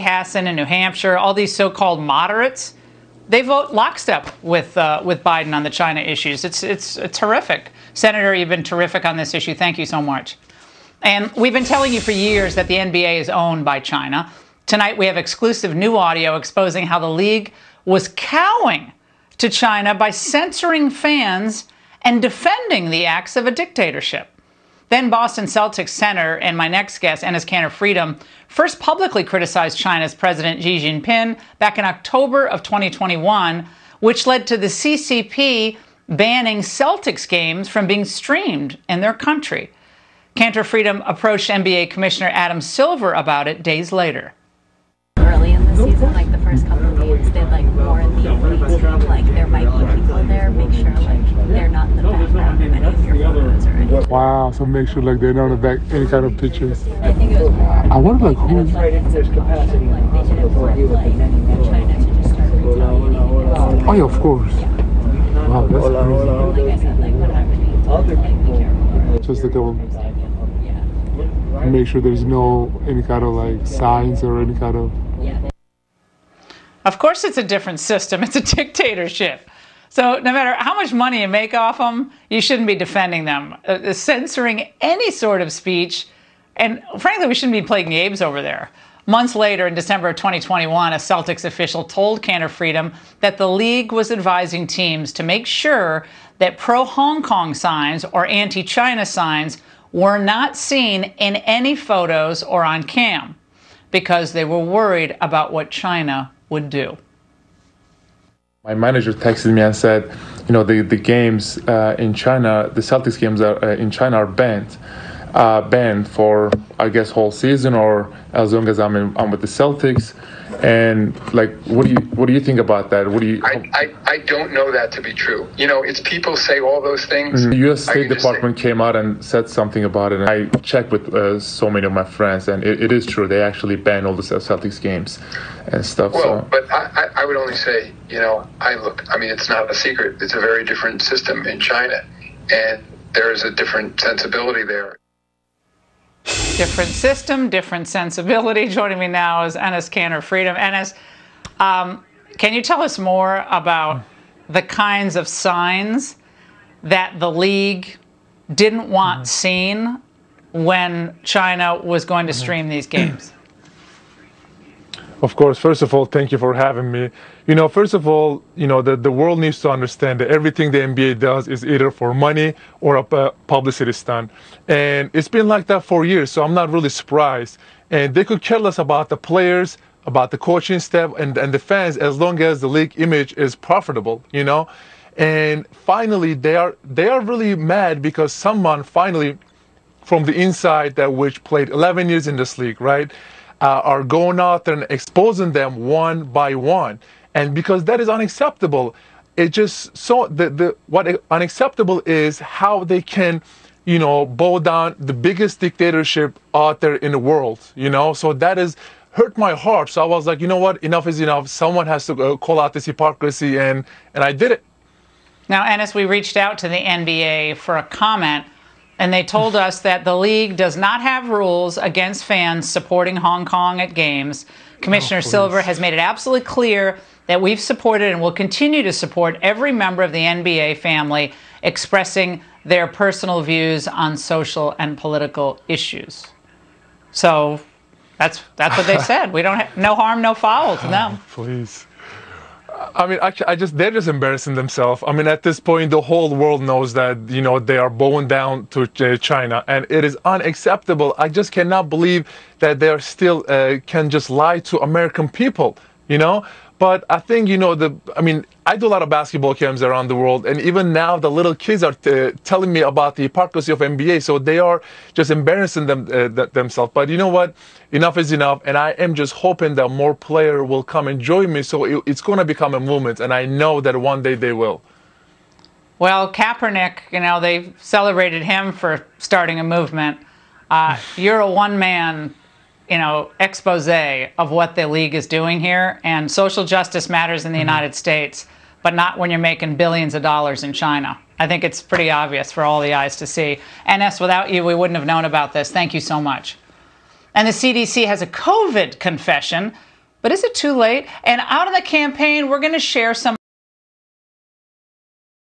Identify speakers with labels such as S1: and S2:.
S1: Wisconsin and New Hampshire, all these so-called moderates, they vote lockstep with Biden on the China issues. It's horrific. Senator, you've been terrific on this issue. Thank you so much. And we've been telling you for years that the NBA is owned by China. Tonight we have exclusive new audio exposing how the league was cowing to China by censoring fans and defending the acts of a dictatorship. Then Boston Celtics center and my next guest, Enes Kanter first publicly criticized China's President Xi Jinping back in October of 2021, which led to the CCP banning Celtics games from being streamed in their country. Kanter approached NBA Commissioner Adam Silver about it days later.
S2: Early in the season, like the first couple of games, they like warn the league, like there might be people there, make sure like they're not in the background of any of your photos or anything.
S3: Wow, so make sure like they're not in the back any kind of pictures.
S2: I think it was more.
S3: I wonder like who.
S2: Like they did it for like China to just start retaliating.
S3: Oh yeah, of course.
S2: Yeah.
S3: Wow, that's crazy.
S2: Like I said, like what happened to like be careful.
S3: Just a couple.
S2: Yeah.
S3: Make sure there's no any kind of like signs or any kind of.
S2: Yeah.
S1: Of course it's a different system. It's a dictatorship. So no matter how much money you make off them, you shouldn't be defending them. Censoring any sort of speech, and frankly, we shouldn't be playing games over there. Months later, in December of 2021, a Celtics official told Kanter that the league was advising teams to make sure that pro-Hong Kong signs or anti-China signs were not seen in any photos or on cam, because they were worried about what China would do.
S4: My manager texted me and said, you know, the games in China, the Celtics games in China are banned for, I guess, whole season or as long as I'm with the Celtics. And like, what do you think about that? What do you?
S5: I don't know that to be true. You know, it's people say all those things.
S4: The U.S. State Department came out and said something about it. And I checked with so many of my friends, and it is true. They actually banned all the Celtics games and stuff.
S5: Well, but I would only say, you know, I mean, it's not a secret. It's a very different system in China, and there is a different sensibility there.
S1: Different system, different sensibility. Joining me now is Enes Kanter. Enes, can you tell us more about the kinds of signs that the league didn't want seen when China was going to stream these games?
S3: Of course, first of all, thank you for having me. You know, first of all, you know, the world needs to understand that everything the NBA does is either for money or a publicity stunt. And it's been like that for years, so I'm not really surprised. And they could care less about the players, about the coaching staff, and the fans, as long as the league image is profitable, you know? And finally, they are really mad because someone finally, from the inside, that which played 11 years in this league, right? Are going out there and exposing them one by one, and because that is unacceptable, it just what unacceptable is how they can, you know, bow down the biggest dictatorship out there in the world, you know. So that is hurt my heart. So I was like, you know what, enough is enough. Someone has to call out this hypocrisy, and I did it.
S1: Now, Enes, we reached out to the NBA for a comment. And they told us that the league does not have rules against fans supporting Hong Kong at games. Commissioner Silver has made it absolutely clear that we've supported and will continue to support every member of the NBA family expressing their personal views on social and political issues. So that's what they said. We don't have no harm, no foul to them.
S3: Please. I mean, they're just embarrassing themselves. I mean, at this point, the whole world knows that, you know, they are bowing down to China, and it is unacceptable. I just cannot believe that they are still can just lie to American people, you know. But I think, you know, I do a lot of basketball camps around the world, and even now the little kids are telling me about the hypocrisy of NBA, so they are just embarrassing themselves. But you know what? Enough is enough, and I am just hoping that more players will come and join me, so it's going to become a movement, and I know that one day they will.
S1: Well, Kaepernick, you know, they celebrated him for starting a movement. You're a one-man, you know, expose of what the league is doing here, and social justice matters in the United States, but not when you're making billions of dollars in China. I think it's pretty obvious for all the eyes to see. Enes, without you, we wouldn't have known about this. Thank you so much. And the CDC has a COVID confession But is it too late? And out of the campaign, we're going to share some